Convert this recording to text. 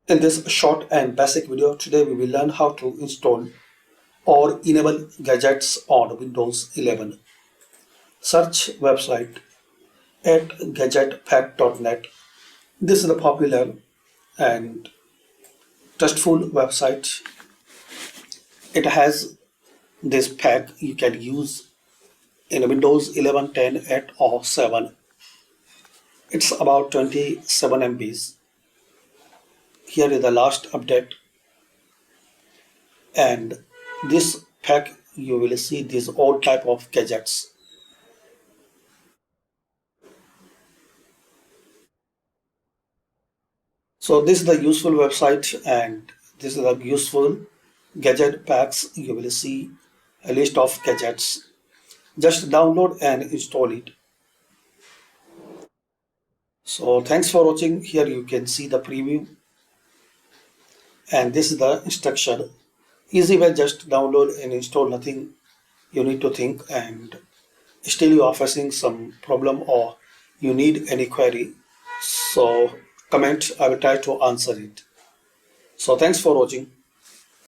In this short and basic video, today we will learn how to install or enable gadgets on Windows 11. Search website at gadgetpack.net. This is a popular and trustful website. It has this pack you can use in Windows 11, 10, 8 or 7. It's about 27 MBs. Here is the last update, and this pack you will see these all type of gadgets. So this is the useful website, and this is the useful gadget packs. You will see a list of gadgets. Just download and install it. So thanks for watching. Here you can see the preview, and this is the instruction. Easy way, just download and install, nothing you need to think. And still you are facing some problem or you need any query, so comment, I will try to answer it. So thanks for watching.